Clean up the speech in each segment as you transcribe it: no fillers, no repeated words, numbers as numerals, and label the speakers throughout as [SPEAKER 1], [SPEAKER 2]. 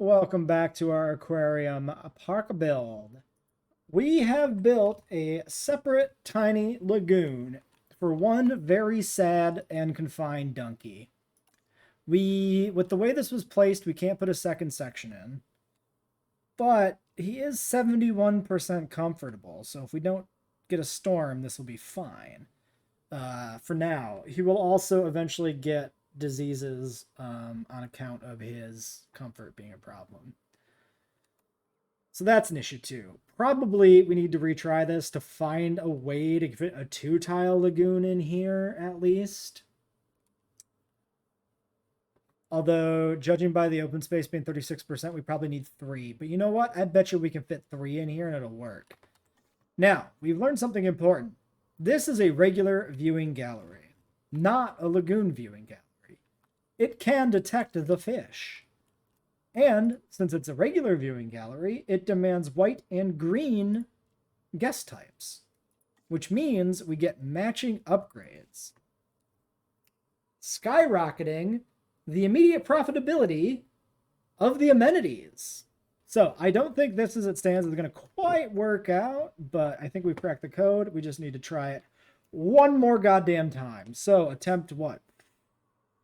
[SPEAKER 1] Welcome back to our aquarium park build. We have built a separate tiny lagoon for one very sad and confined donkey. With the way this was placed, we can't put a second section in, but he is 71% comfortable. So if we don't get a storm, this will be fine. For now, he will also eventually get diseases on account of his comfort being a problem. So that's an issue too. Probably we need to retry this to find a way to fit a 2-tile lagoon in here at least. Although, judging by the open space being 36%, we probably need 3. But you know what? I bet you we can fit 3 in here and it'll work. Now, we've learned something important. This is a regular viewing gallery, not a lagoon viewing gallery. It can detect the fish. And since it's a regular viewing gallery, it demands white and green guest types, which means we get matching upgrades, skyrocketing the immediate profitability of the amenities. So I don't think this as it stands is going to quite work out, but I think we've cracked the code. We just need to try it one more goddamn time. So attempt what?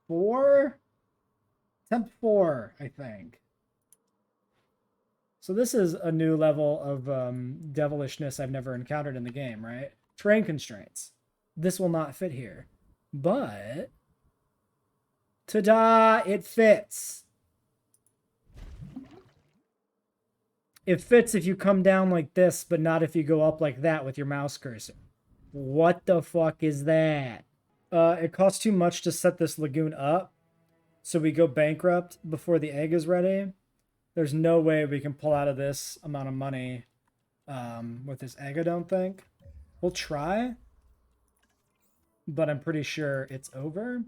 [SPEAKER 1] 4? Attempt 4, I think. So this is a new level of devilishness I've never encountered in the game, right? Terrain constraints. This will not fit here. But, ta-da, it fits. It fits if you come down like this, but not if you go up like that with your mouse cursor. What the fuck is that? It costs too much to set this lagoon up, so we go bankrupt before the egg is ready. There's no way we can pull out of this amount of money with this egg, I don't think. We'll try, but I'm pretty sure it's over.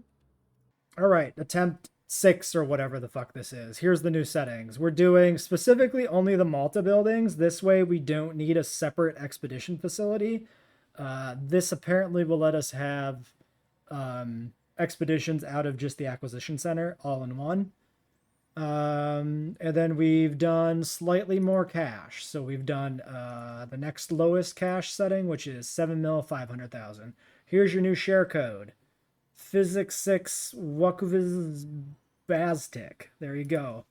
[SPEAKER 1] All right, attempt 6 or whatever the fuck this is. Here's the new settings. We're doing specifically only the Malta buildings. This way we don't need a separate expedition facility. This apparently will let us have expeditions out of just the acquisition center all in one. And then we've done slightly more cash. So we've done the next lowest cash setting, which is 7 mil 500,000. Here's your new share code. Physics 6 Wakuviz Baztik. There you go.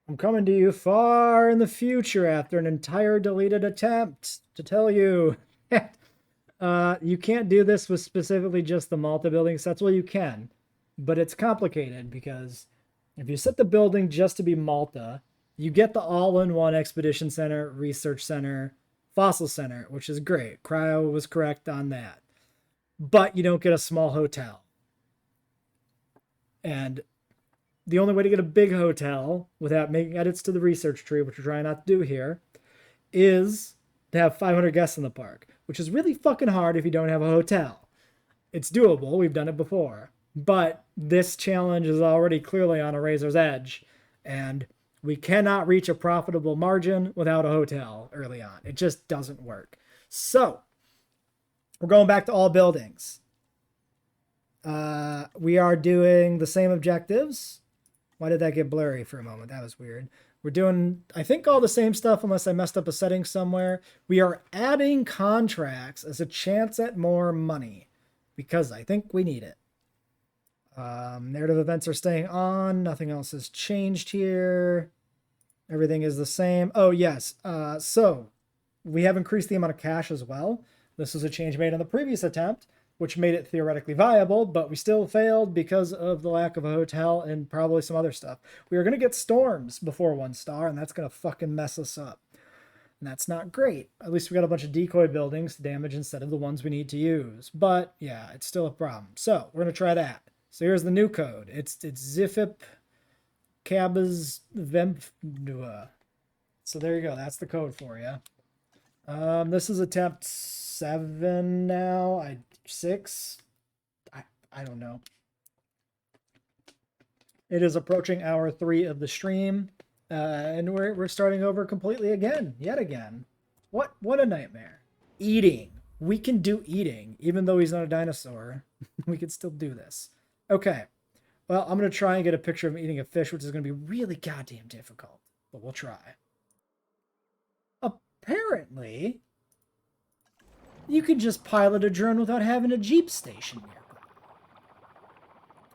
[SPEAKER 1] I'm coming to you far in the future after an entire deleted attempt to tell you. You can't do this with specifically just the Malta building sets. Well, you can, but it's complicated because if you set the building just to be Malta, you get the all-in-one Expedition Center, Research Center, Fossil Center, which is great. Cryo was correct on that. But you don't get a small hotel. And the only way to get a big hotel without making edits to the research tree, which we're trying not to do here, is to have 500 guests in the park, which is really fucking hard if you don't have a hotel. It's doable. We've done it before. But this challenge is already clearly on a razor's edge, and we cannot reach a profitable margin without a hotel early on. It just doesn't work. So, we're going back to all buildings. We are doing the same objectives. Why did that get blurry for a moment? That was weird. We're doing, I think, all the same stuff unless I messed up a setting somewhere. We are adding contracts as a chance at more money because I think we need it. Narrative events are staying on. Nothing else has changed here. Everything is the same. Oh, yes. So we have increased the amount of cash as well. This was a change made on the previous attempt, which made it theoretically viable, but we still failed because of the lack of a hotel and probably some other stuff. We are going to get storms before 1 star, and that's going to fucking mess us up. And that's not great. At least we got a bunch of decoy buildings to damage instead of the ones we need to use. But yeah, it's still a problem. So we're going to try that. So here's the new code. It's Zifip Cabas Vemp. So there you go. That's the code for you. This is attempt 7 now. 6. I don't know. It is approaching hour 3 of the stream, and we're starting over completely again, yet again. What a nightmare. Eating. We can do eating, even though he's not a dinosaur. We can still do this. Okay, Well, I'm going to try and get a picture of him eating a fish, which is going to be really goddamn difficult. But we'll try. Apparently, you can just pilot a drone without having a Jeep station nearby.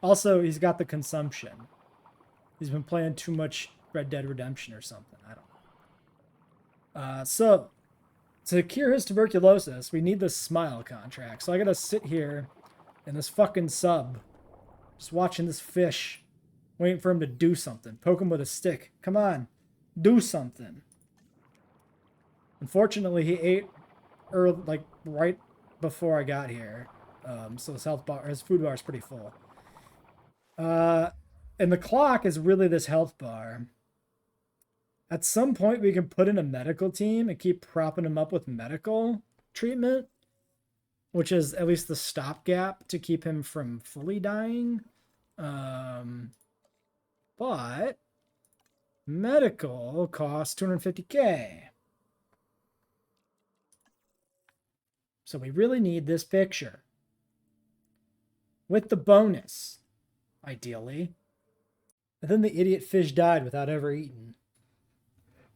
[SPEAKER 1] Also, he's got the consumption. He's been playing too much Red Dead Redemption or something. I don't know. So, to cure his tuberculosis, we need this smile contract. So I gotta sit here in this fucking sub, just watching this fish, waiting for him to do something. Poke him with a stick. Come on, do something. Unfortunately, he ate early, like right before I got here. So his food bar is pretty full. And the clock is really this health bar. At some point, we can put in a medical team and keep propping him up with medical treatment, which is at least the stopgap to keep him from fully dying. But medical costs 250K. So we really need this picture. With the bonus, ideally. And then the idiot fish died without ever eating.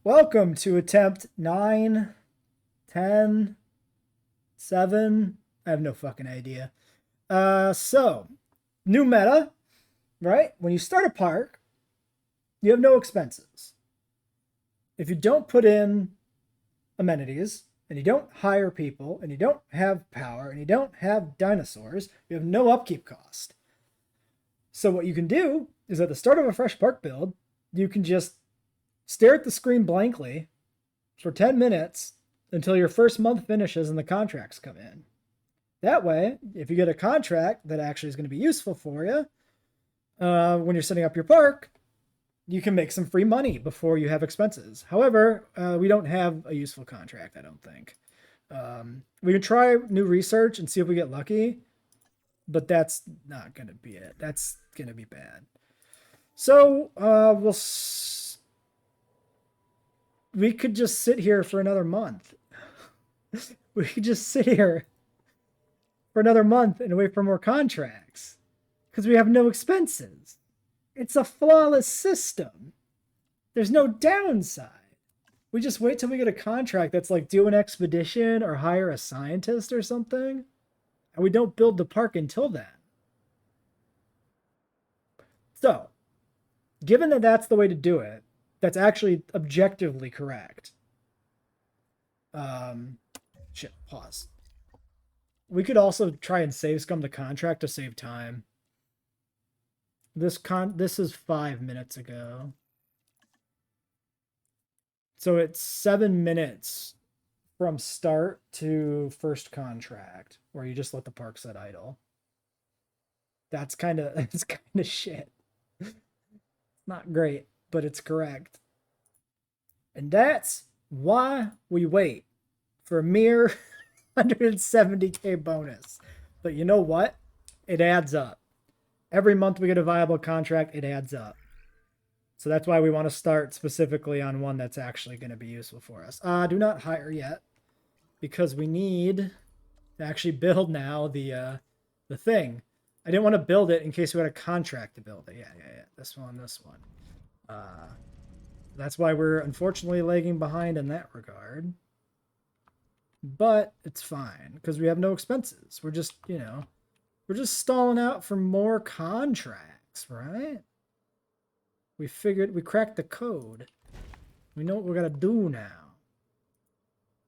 [SPEAKER 1] Welcome to attempt 9, 10, 7. I have no fucking idea. So, new meta, right? When you start a park, you have no expenses. If you don't put in amenities, and you don't hire people, and you don't have power, and you don't have dinosaurs, you have no upkeep cost. So what you can do is at the start of a fresh park build, you can just stare at the screen blankly for 10 minutes until your first month finishes and the contracts come in. That way, if you get a contract that actually is going to be useful for you, when you're setting up your park, you can make some free money before you have expenses. However, we don't have a useful contract, I don't think. We can try new research and see if we get lucky, but that's not going to be it. That's going to be bad. So, we could just sit here for another month. We could just sit here for another month and wait for more contracts because we have no expenses. It's a flawless system. There's no downside. We just wait till we get a contract that's like do an expedition or hire a scientist or something. And we don't build the park until then. So, given that that's the way to do it, that's actually objectively correct. Pause. We could also try and save scum the contract to save time. This is 5 minutes ago. So it's 7 minutes from start to first contract, where you just let the park set idle. That's kind of shit. Not great, but it's correct. And that's why we wait for a mere 170K bonus. But you know what? It adds up. Every month we get a viable contract, it adds up. So that's why we want to start specifically on one that's actually going to be useful for us. Do not hire yet, because we need to actually build now the thing. I didn't want to build it in case we had a contract to build it. Yeah. This one. That's why we're unfortunately lagging behind in that regard. But it's fine, because we have no expenses. We're just, we're just stalling out for more contracts, right? We cracked the code. We know what we're gonna do now.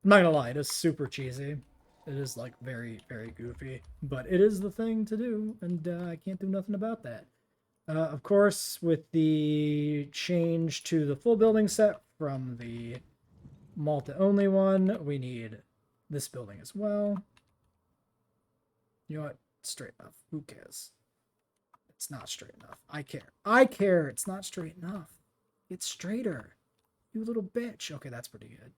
[SPEAKER 1] I'm not gonna lie, it is super cheesy. It is like very, very goofy, but it is the thing to do, and I can't do nothing about that. Of course, with the change to the full building set from the Malta only one, we need this building as well. You know what? Straight enough. Who cares? It's not straight enough. I care. It's not straight enough. It's straighter. You little bitch. Okay, that's pretty good.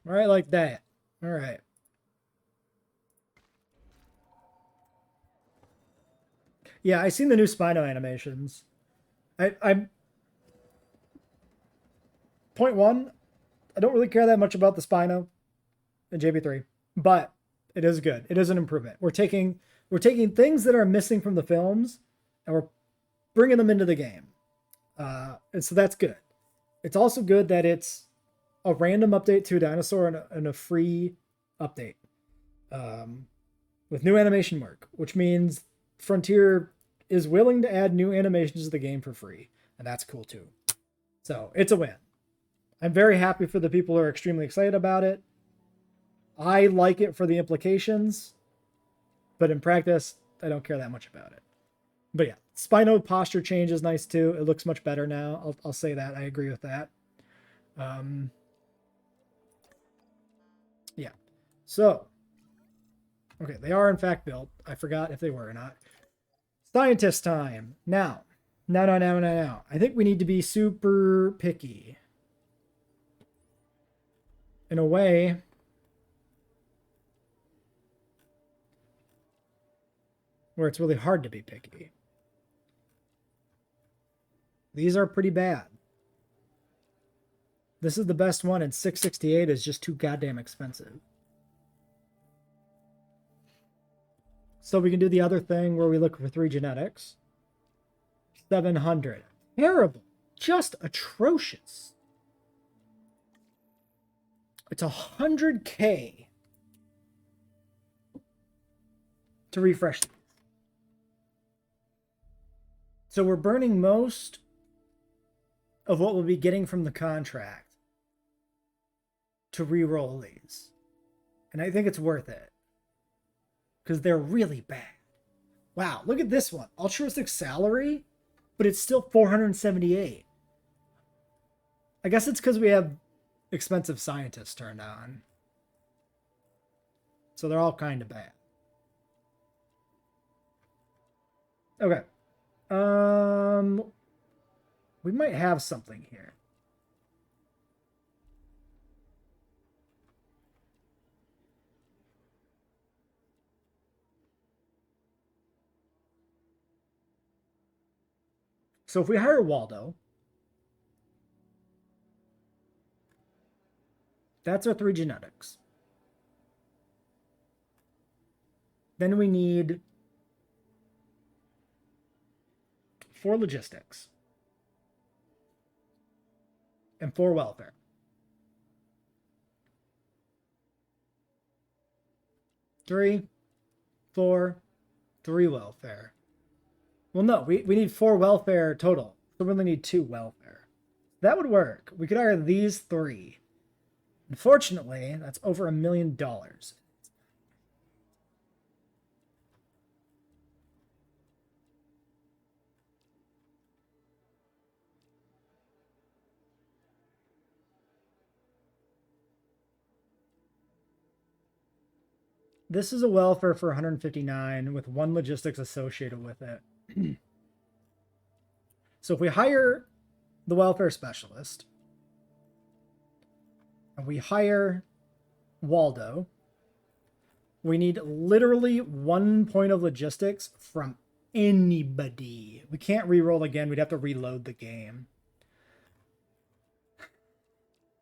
[SPEAKER 1] All right, like that. All right. Yeah, I seen the new Spino animations. I'm point one. I don't really care that much about the Spino in JB3, but it is good. It is an improvement. We're taking We're taking things that are missing from the films and we're bringing them into the game. And so that's good. It's also good that it's a random update to a dinosaur and a free update with new animation work, which means Frontier is willing to add new animations to the game for free. And that's cool too. So it's a win. I'm very happy for the people who are extremely excited about it. I like it for the implications, but in practice, I don't care that much about it. But yeah, Spino posture change is nice too. It looks much better now. I'll say that. I agree with that. Yeah. So, okay, they are in fact built. I forgot if they were or not. Scientist time. Now. I think we need to be super picky. In a way, where it's really hard to be picky. These are pretty bad. This is the best one, and 668 is just too goddamn expensive. So we can do the other thing where we look for 3 genetics. 700. Terrible. Just atrocious. It's 100K to refresh these. So we're burning most of what we'll be getting from the contract to re-roll these. And I think it's worth it. Because they're really bad. Wow, look at this one. Altruistic salary, but it's still 478. I guess it's because we have expensive scientists turned on. So they're all kind of bad. Okay. We might have something here. So if we hire Waldo, that's our 3 genetics. Then we need 4 logistics and 4 welfare. 3, 4, 3 welfare. Well, no, we need 4 welfare total. So we only need 2 welfare. That would work. We could hire these 3. Unfortunately, that's over $1 million. This is a welfare for 159 with 1 logistics associated with it. So if we hire the welfare specialist and we hire Waldo, we need literally 1 point of logistics from anybody. We can't re-roll again. We'd have to reload the game.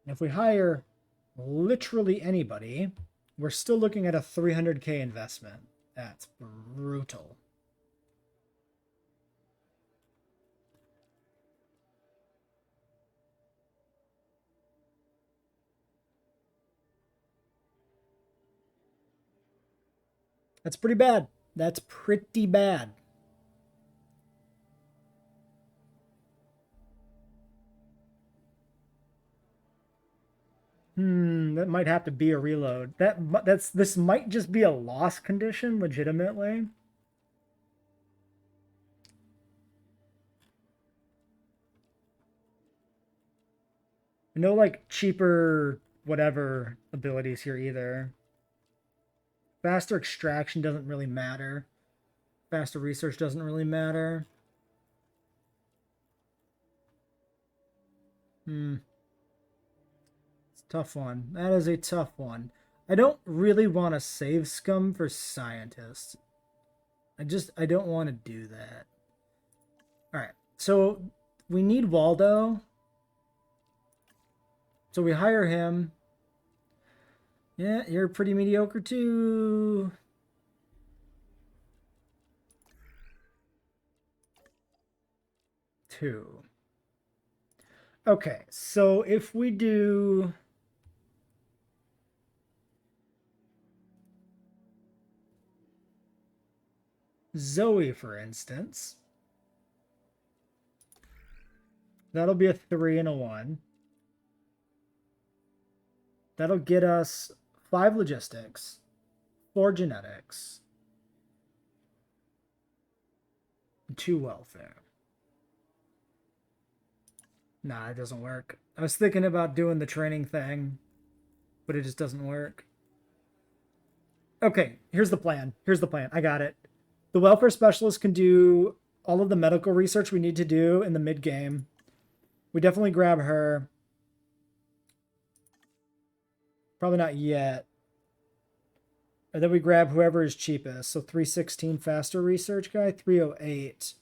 [SPEAKER 1] And if we hire literally anybody, we're still looking at a 300K investment. That's brutal. That's pretty bad. That's pretty bad. That might have to be a reload. This might just be a loss condition, legitimately. No, like, cheaper whatever abilities here either. Faster extraction doesn't really matter. Faster research doesn't really matter. It's a tough one. That is a tough one. I don't really want to save scum for scientists. I don't want to do that. Alright, so we need Waldo. So we hire him. Yeah, you're pretty mediocre too. JWE2. Okay, so if we do... Zoe, for instance. That'll be a 3 and a 1. That'll get us 5 logistics, 4 genetics, 2 welfare. Nah, it doesn't work. I was thinking about doing the training thing, but it just doesn't work. Okay, here's the plan. Here's the plan. I got it. The welfare specialist can do all of the medical research we need to do in the mid-game. We definitely grab her. Probably not yet. And then we grab whoever is cheapest. So 316 faster research guy, 308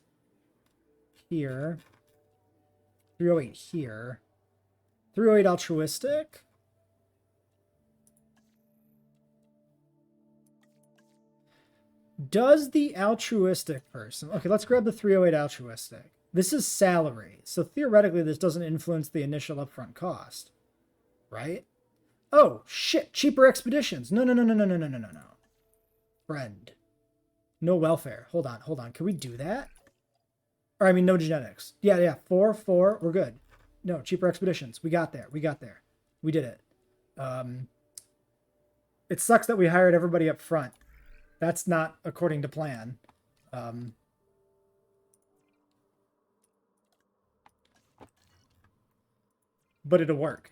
[SPEAKER 1] here. 308 here. 308 altruistic. Does the altruistic person... Okay, let's grab the 308 altruistic. This is salary. So theoretically, this doesn't influence the initial upfront cost. Right? Oh, shit. Cheaper expeditions. No. Friend. No welfare. Hold on. Can we do that? Or, I mean, no genetics. Yeah. 4. We're good. No, cheaper expeditions. We got there. We did it. It sucks that we hired everybody up front. That's not according to plan. But it'll work.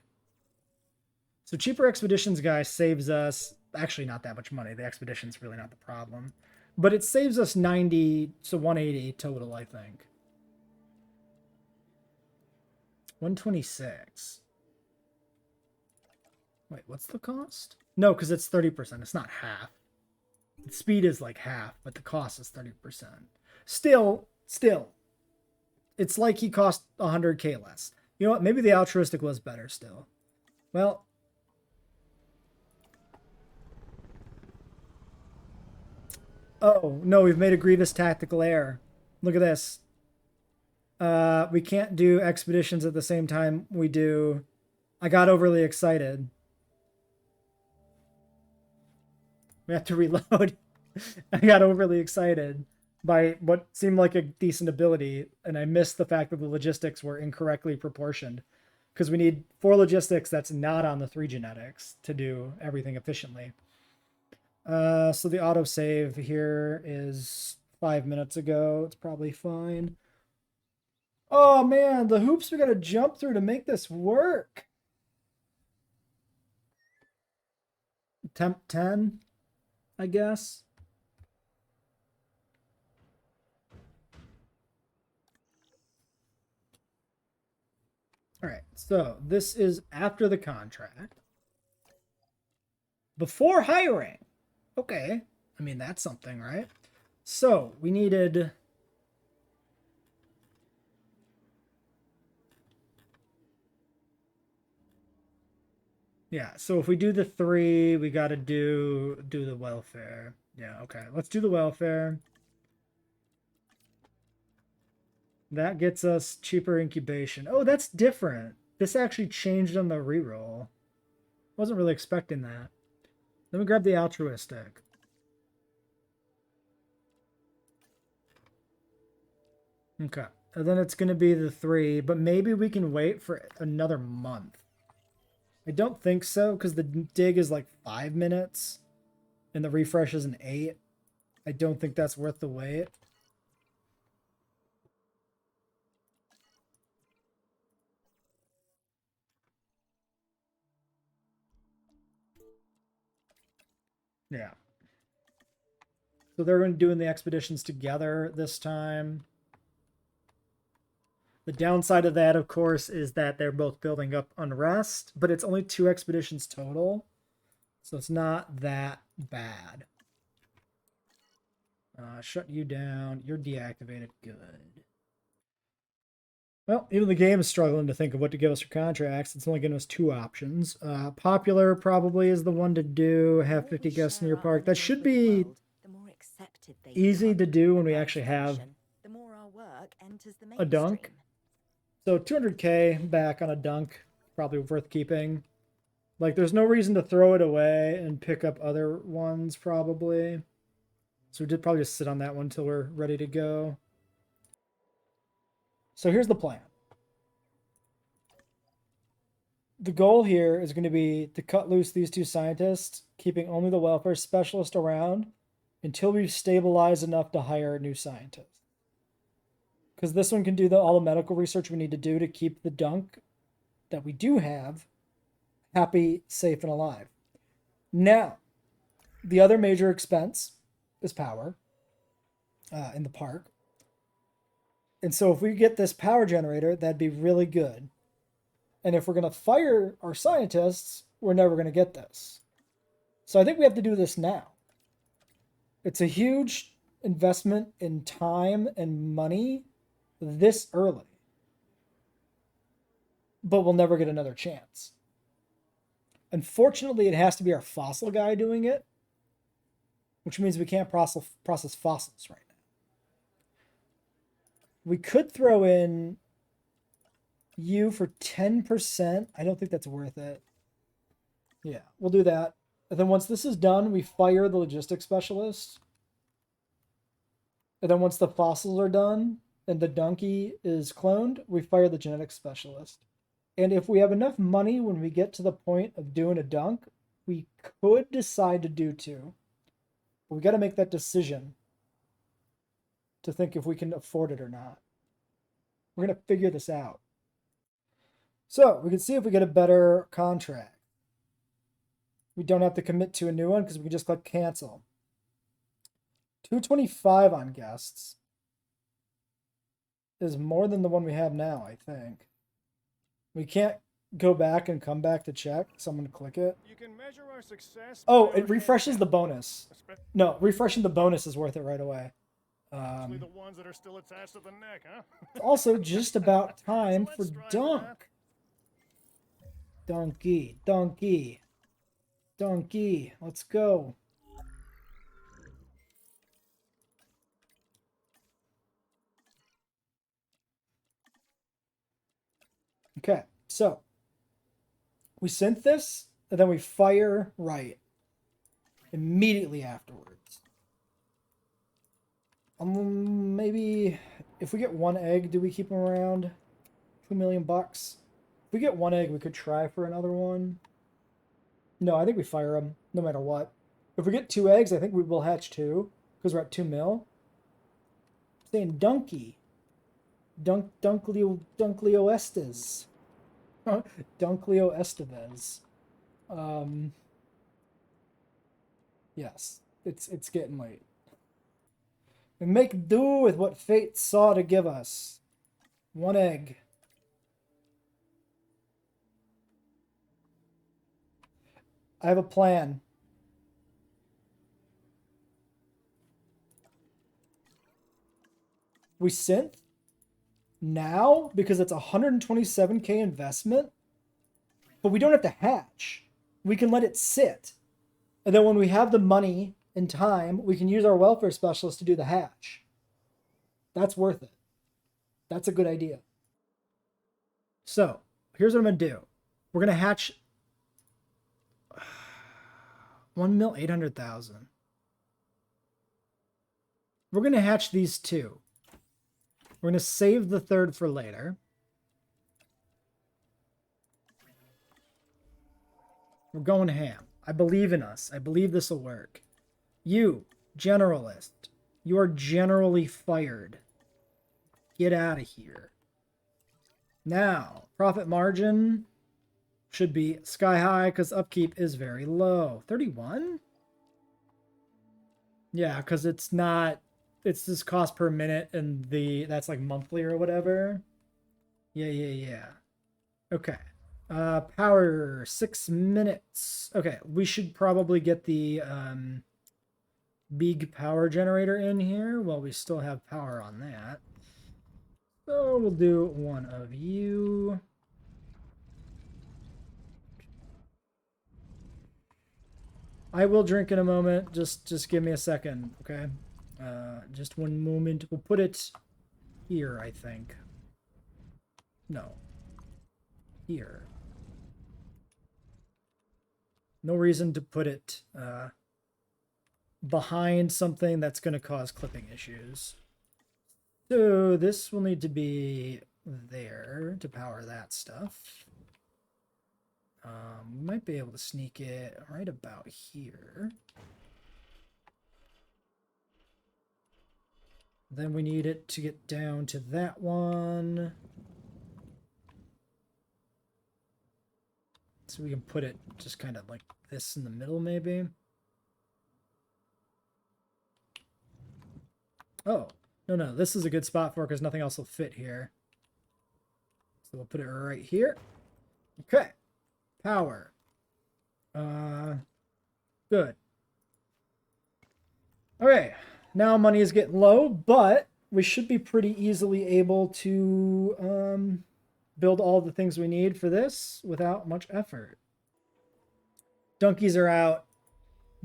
[SPEAKER 1] So cheaper expeditions guy saves us, actually not that much money. The expedition's really not the problem. But it saves us 90 to 180 total, I think. 126. Wait, what's the cost? No, because it's 30%. It's not half. The speed is like half, but the cost is 30%. Still, it's like he cost 100k less. You know what? Maybe the altruistic was better still. Well, oh, no, we've made a grievous tactical error. Look at this. We can't do expeditions at the same time we do. I got overly excited. We have to reload. I got overly excited by what seemed like a decent ability, and I missed the fact that the logistics were incorrectly proportioned. Because we need 4 logistics that's not on the 3 genetics to do everything efficiently. So the autosave here is 5 minutes ago. It's probably fine. Oh man, the hoops we gotta jump through to make this work. Temp 10, I guess. All right, so this is after the contract. Before hiring. Okay, I mean, that's something, right? So we needed... Yeah, so if we do the 3, we got to do the welfare. Yeah, okay. Let's do the welfare. That gets us cheaper incubation. Oh, that's different. This actually changed on the reroll. Wasn't really expecting that. Let me grab the altruistic. Okay. And then it's going to be the 3, but maybe we can wait for another month. I don't think so, because the dig is like 5 minutes, and the refresh is an 8. I don't think that's worth the wait. Yeah. So they're going to doing the expeditions together this time. The downside of that, of course, is that they're both building up unrest, but it's only 2 expeditions total, so it's not that bad. Shut you down. You're deactivated. Good. Well, even the game is struggling to think of what to give us for contracts. It's only giving us 2 options. Popular probably is the one to do. Have 50 guests in your park. That should be easy to do when we actually have a dunk. So 200k back on a dunk, probably worth keeping. Like, there's no reason to throw it away and pick up other ones, probably. So we did probably just sit on that one until we're ready to go. So here's the plan. The goal here is going to be to cut loose these two scientists, keeping only the welfare specialist around until we've stabilized enough to hire a new scientist. Because this one can do all the medical research we need to do to keep the dunk that we do have happy, safe, and alive. Now, the other major expense is power in the park. And so if we get this power generator, that'd be really good. And if we're going to fire our scientists, we're never going to get this. So I think we have to do this now. It's a huge investment in time and money this early. But we'll never get another chance. Unfortunately, it has to be our fossil guy doing it, which means we can't process fossils right now. We could throw in you for 10%. I don't think that's worth it. Yeah, we'll do that. And then once this is done, we fire the logistics specialist. And then once the fossils are done and the donkey is cloned, we fire the genetics specialist. And if we have enough money when we get to the point of doing a dunk, we could decide to do two. But we got to make that decision to think if we can afford it or not. We're going to figure this out. So we can see if we get a better contract. We don't have to commit to a new one because we can just click cancel. 225 on guests is more than the one we have now, I think. We can't go back and come back to check. Someone click it.
[SPEAKER 2] You can measure our success.
[SPEAKER 1] Oh, it refreshes the bonus. No, refreshing the bonus is worth it right away.
[SPEAKER 2] Especially the ones that are still attached to the neck, huh?
[SPEAKER 1] Also, just about time for dunk. Donkey, donkey, donkey. Let's go. Okay, so we synth this, and then we fire right immediately afterwards. Maybe if we get one egg, do we keep them around? 2 million bucks. If we get one egg, we could try for another one. No, I think we fire them no matter what. If we get 2 eggs, I think we will hatch 2 because we're at 2 mil. I'm saying donkey. Dunkleo Estes. Dunkleo Estevez. Yes, it's getting late. We make do with what fate saw to give us. 1 egg. I have a plan. We synth now because it's 127k investment, but we don't have to hatch. We can let it sit. And then when we have the money and time, we can use our welfare specialist to do the hatch. That's worth it. That's a good idea. So here's what I'm going to do. We're going to hatch 1,800,000. We're going to hatch these 2. We're going to save the 3rd for later. We're going ham. I believe in us. I believe this will work. You, generalist, you are generally fired. Get out of here. Now, profit margin should be sky high because upkeep is very low. 31? Yeah, because it's not... It's this cost per minute and that's like monthly or whatever. Yeah. Okay. Power 6 minutes. Okay, we should probably get the big power generator in here while we still have power on that. So we'll do one of you. I will drink in a moment. Just give me a second, okay? Just one moment. We'll put it here, I think. No. Here. No reason to put it behind something that's going to cause clipping issues. So this will need to be there to power that stuff. We might be able to sneak it right about here. Then we need it to get down to that one. So we can put it just kind of like this in the middle, maybe. Oh, no, this is a good spot for it because nothing else will fit here. So we'll put it right here. Okay. Power. Good. Okay. Now money is getting low, but we should be pretty easily able to build all the things we need for this without much effort. Donkeys are out.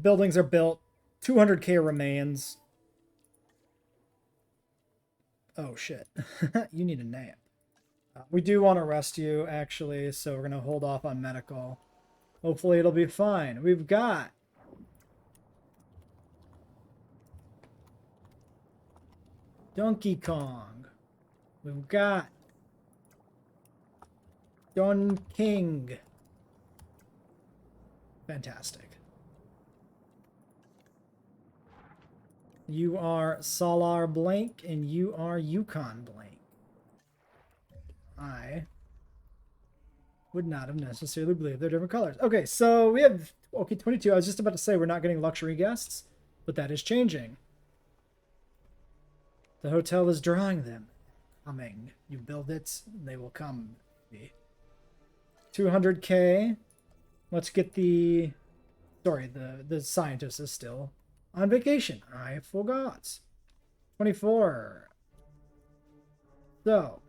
[SPEAKER 1] Buildings are built. 200k remains. Oh, shit. You need a nap. We do want to rest you, actually, so we're going to hold off on medical. Hopefully it'll be fine. We've got... Donkey Kong. We've got... Don King. Fantastic. You are Solar Blank, and you are Yukon Blank. I would not have necessarily believed they're different colors. Okay, so we have... Okay, 22. I was just about to say we're not getting luxury guests, but that is changing. The hotel is drawing them. Coming. You build it, they will come. 200k. Let's get the... Sorry, the scientist is still on vacation. I forgot. 24. So,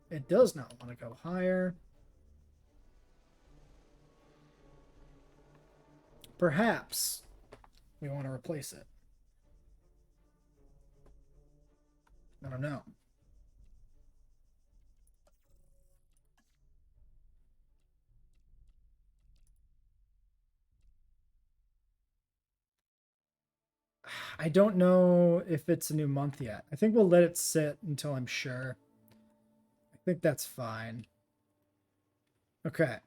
[SPEAKER 1] it does not want to go higher. Perhaps we want to replace it. I don't know. I don't know if it's a new month yet. I think we'll let it sit until I'm sure. I think that's fine. Okay.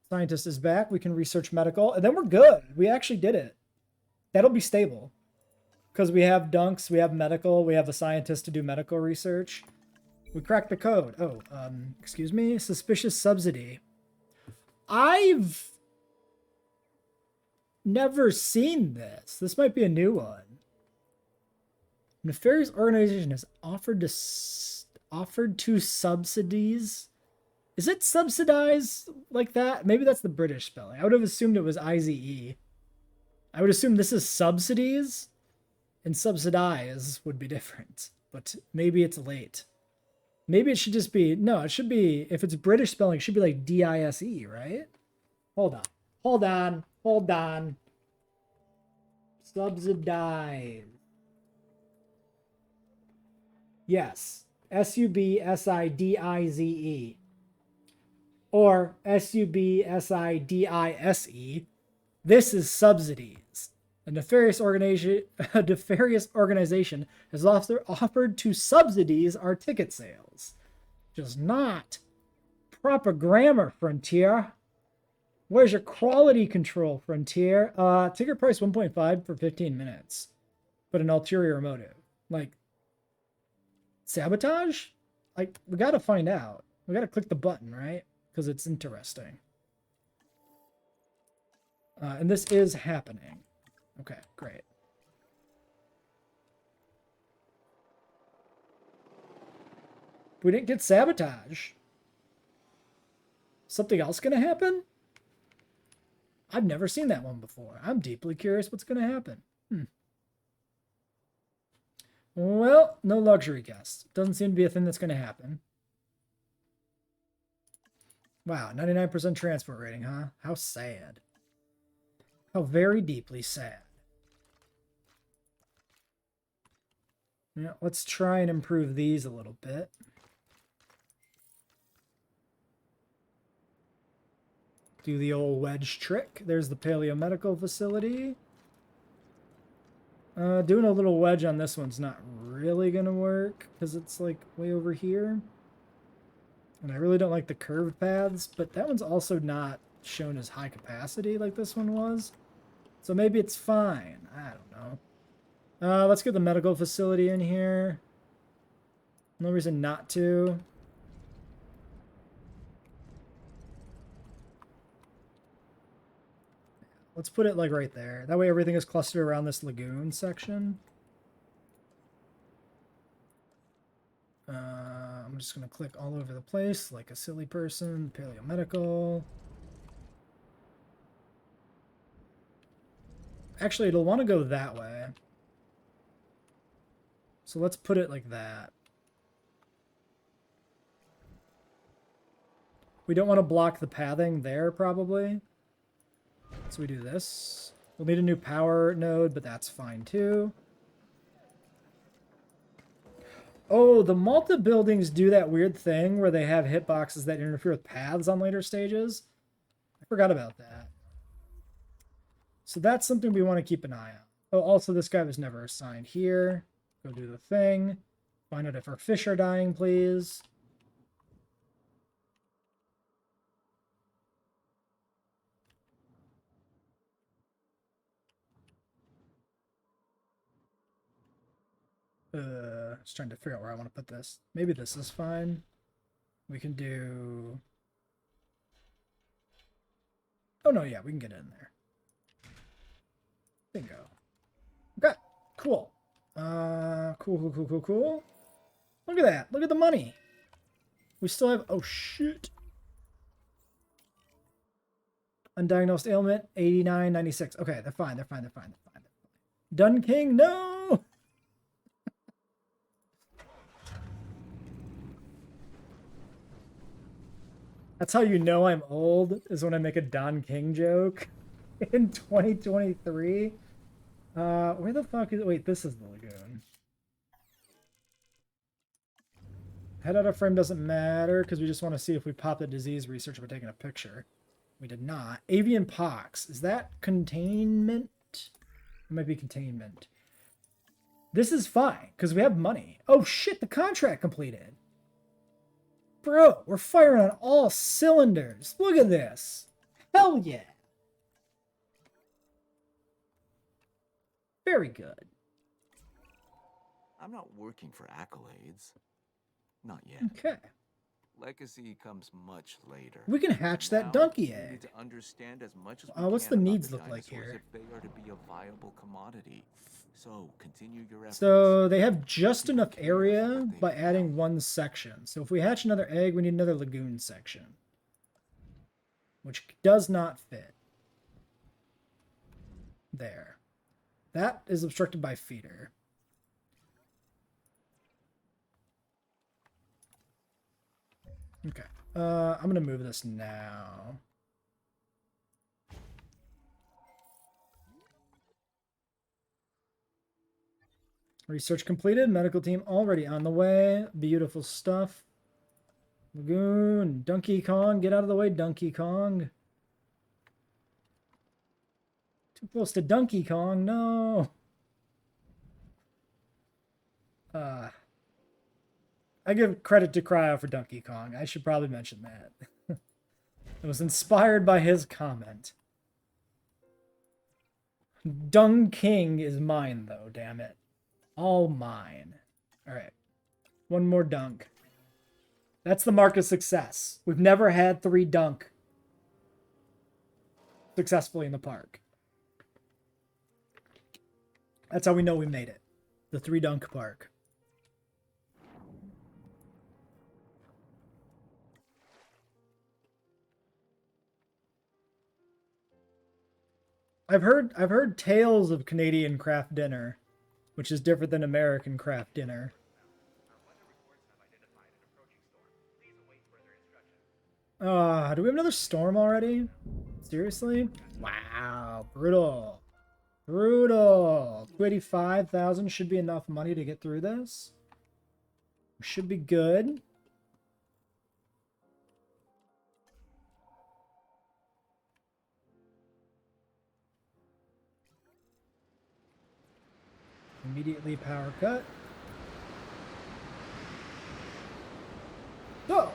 [SPEAKER 1] Scientist is back. We can research medical. And then we're good. We actually did it. That'll be stable. Because we have dunks, we have medical, we have a scientist to do medical research. We cracked the code. Oh, excuse me? Suspicious subsidy. I've never seen this. This might be a new one. Nefarious organization has offered to subsidies. Is it subsidize like that? Maybe that's the British spelling. I would have assumed it was IZE. I would assume this is subsidies, and subsidize would be different. But maybe it's late. Maybe it should just be... No, it should be... If it's British spelling, it should be like D-I-S-E, right? Hold on. Hold on. Hold on. Subsidize. Yes. S-U-B-S-I-D-I-Z-E. Or S-U-B-S-I-D-I-S-E. This is subsidies. A nefarious organization has offered to subsidies our ticket sales. Just not proper grammar, Frontier. Where's your quality control, Frontier? Ticket price 1.5 for 15 minutes. But an ulterior motive. Like, sabotage? Like, we gotta find out. We gotta click the button, right? Because it's interesting. And this is happening. Okay, great. We didn't get sabotage. Something else gonna happen? I've never seen that one before. I'm deeply curious what's gonna happen. Well, no luxury guests. Doesn't seem to be a thing that's gonna happen. Wow, 99% transport rating, huh? How sad. How very deeply sad. Yeah, let's try and improve these a little bit. Do the old wedge trick. There's the paleomedical facility. Doing a little wedge on this one's not really gonna work because it's like way over here. And I really don't like the curved paths, but that one's also not shown as high capacity like this one was. So maybe it's fine. I don't know. Let's get the medical facility in here. No reason not to. Let's put it like right there. That way everything is clustered around this lagoon section. I'm just going to click all over the place like a silly person. Paleomedical. Actually, it'll want to go that way. So let's put it like that. We don't want to block the pathing there, probably. So we do this. We'll need a new power node, but that's fine too. Oh, the Malta buildings do that weird thing where they have hitboxes that interfere with paths on later stages. I forgot about that. So that's something we want to keep an eye on. Oh, also this guy was never assigned here. Go do the thing. Find out if our fish are dying, please. Just trying to figure out where I want to put this. Maybe this is fine. We can do... Oh, no, yeah, we can get it in there. Bingo. Okay, cool. Cool. Look at that. Look at the money. We still have... Oh, shit. Undiagnosed ailment, 89.96. Okay, they're fine. Dun King, no! That's how you know I'm old, is when I make a Don King joke in 2023. Where the fuck is... Wait, this is the lagoon. Head out of frame doesn't matter, because we just want to see if we pop the disease research by taking a picture. We did not. Avian pox. Is that containment? It might be containment. This is fine, because we have money. Oh shit, the contract completed. Bro, we're firing on all cylinders. Look at this. Hell yeah. Very good.
[SPEAKER 3] I'm not working for accolades. Not yet.
[SPEAKER 1] Okay.
[SPEAKER 3] Legacy comes much later.
[SPEAKER 1] We can hatch that
[SPEAKER 3] Now,
[SPEAKER 1] donkey
[SPEAKER 3] we
[SPEAKER 1] egg.
[SPEAKER 3] need to understand as much as we
[SPEAKER 1] What's
[SPEAKER 3] can
[SPEAKER 1] the
[SPEAKER 3] about
[SPEAKER 1] needs
[SPEAKER 3] the
[SPEAKER 1] look like
[SPEAKER 3] dinosaurs
[SPEAKER 1] here?
[SPEAKER 3] if they are to be a viable commodity. So continue your efforts.
[SPEAKER 1] So they have just enough
[SPEAKER 3] Care
[SPEAKER 1] area
[SPEAKER 3] about what
[SPEAKER 1] by
[SPEAKER 3] they
[SPEAKER 1] adding
[SPEAKER 3] found.
[SPEAKER 1] one section. So if we hatch another egg, we need another lagoon section, which does not fit. There. That is obstructed by feeder. Okay. I'm going to move this now. Research completed. Medical team already on the way. Beautiful stuff. Lagoon. Donkey Kong. Get out of the way, Donkey Kong. Too close to Donkey Kong. No. I give credit to Cryo for Donkey Kong. I should probably mention that. It was inspired by his comment. Dung King is mine, though, damn it. All mine. Alright. One more dunk. That's the mark of success. We've never had 3 dunk successfully in the park. That's how we know we made it. The 3 dunk park. I've heard tales of Canadian craft dinner, which is different than American craft dinner. Do we have another storm already? Seriously? Wow, brutal. Brutal. 285,000 should be enough money to get through this. Should be good. Immediately power cut. So,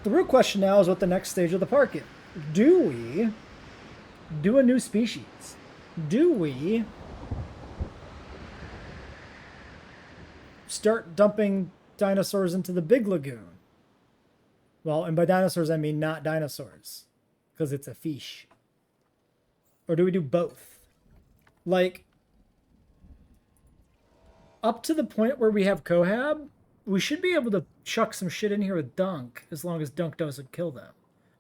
[SPEAKER 1] the real question now is what the next stage of the park is. Do we do a new species? Do we start dumping dinosaurs into the big lagoon? Well, and by dinosaurs, I mean not dinosaurs, because it's a fish. Or do we do both? Like, up to the point where we have cohab, we should be able to chuck some shit in here with Dunk, as long as Dunk doesn't kill them.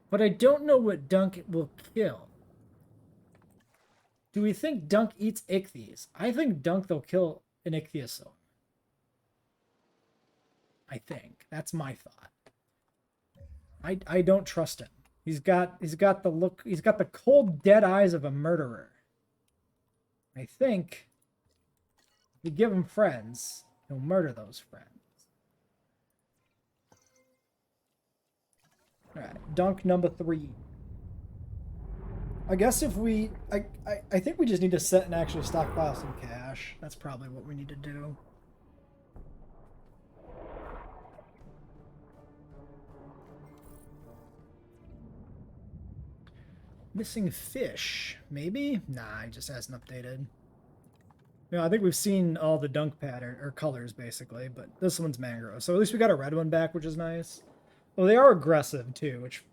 [SPEAKER 1] But I don't know what Dunk will kill. Do we think Dunk eats ichthyes? I think Dunk they'll kill an ichthyosaur. I think. That's my thought. I don't trust him. He's got the look, he's got the cold dead eyes of a murderer. I think if we give him friends, he'll murder those friends. Alright, Dunk number 3. I guess if we... I think we just need to sit and actually stockpile some cash. That's probably what we need to do. Missing fish, maybe? Nah, he just hasn't updated. No, I think we've seen all the Dunk pattern, or colors, basically, but this one's mangrove. So at least we got a red one back, which is nice. Well, they are aggressive, too, which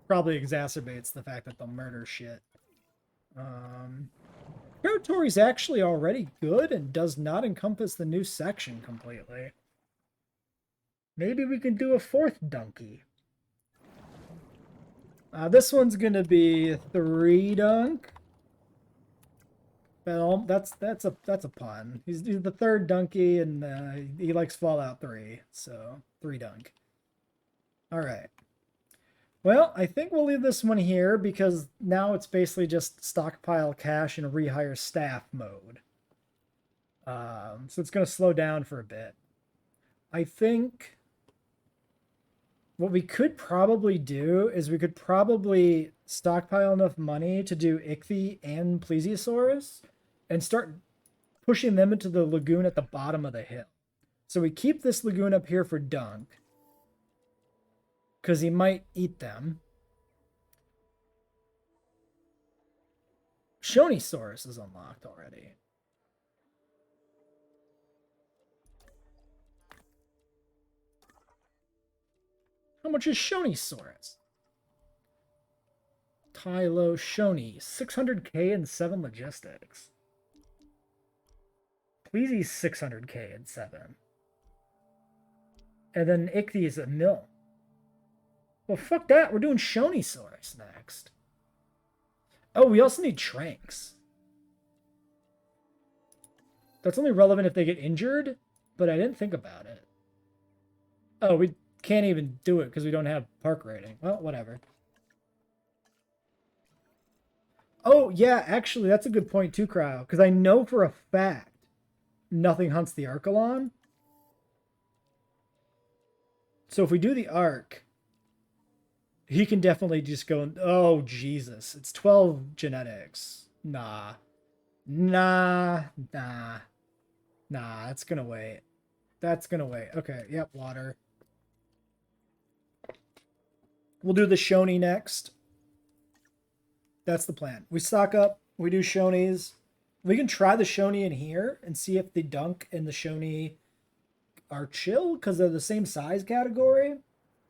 [SPEAKER 1] probably exacerbates the fact that they'll murder shit. Territory's actually already good and does not encompass the new section completely. Maybe we can do a 4th Dunky. This one's gonna be 3 Dunk. Well, that's a pun. He's the 3rd Dunky, and he likes Fallout 3, so 3 Dunk. All right. Well, I think we'll leave this one here because now it's basically just stockpile cash and rehire staff mode. So it's going to slow down for a bit. I think what we could probably do is we could probably stockpile enough money to do Ichthy and Plesiosaurus and start pushing them into the lagoon at the bottom of the hill. So we keep this lagoon up here for Dunk, because he might eat them. Shonisaurus is unlocked already. How much is Shonisaurus? Tylo Shoni, 600k and 7 logistics. Pleasy's 600k and 7. And then Ichthy is a mil. Well, fuck that. We're doing Shonisaurus next. Oh, we also need Tranks. That's only relevant if they get injured, but I didn't think about it. Oh, we can't even do it because we don't have park rating. Well, whatever. Oh, yeah, actually, that's a good point too, Cryo, because I know for a fact nothing hunts the Archelon. So if we do the Arc, he can definitely just go, oh, Jesus. It's 12 genetics. Nah. That's going to wait. That's going to wait. Okay, yep, water. We'll do the Shoni next. That's the plan. We stock up. We do Shonies. We can try the Shoni in here and see if the Dunk and the Shoni are chill because they're the same size category,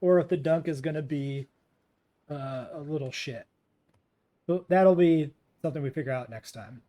[SPEAKER 1] or if the Dunk is going to be a little shit. But that'll be something we figure out next time.